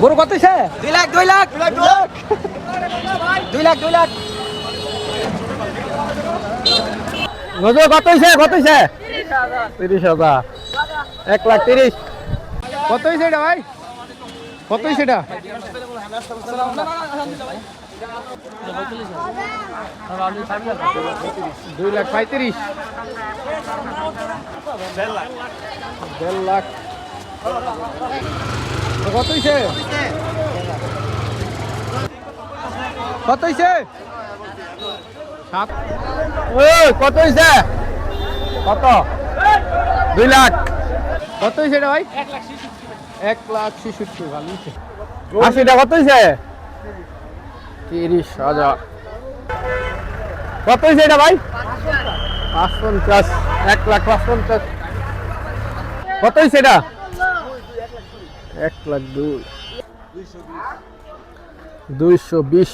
গরু কত হইছে? 2 লাখ 2 লাখ 2 লাখ 2 লাখ 2 লাখ। নজর কত হইছে? কত হইছে? 30,000। 1,30,000। কত হইছে এটা ভাই? কত হইছে এটা? 2,35,000। 1.5 লাখ। কত হইছে? কত হইছে? 7। কত হইছে? কত? 2 লাখ। কত হইছে এটা ভাই? 1,66,000। ভালো হইছে। 80টা কত হইছে? 30,000। কত হইছে এটা ভাই? 55। 1,55,000। কত হইছে এটা? 1,02,000। 220।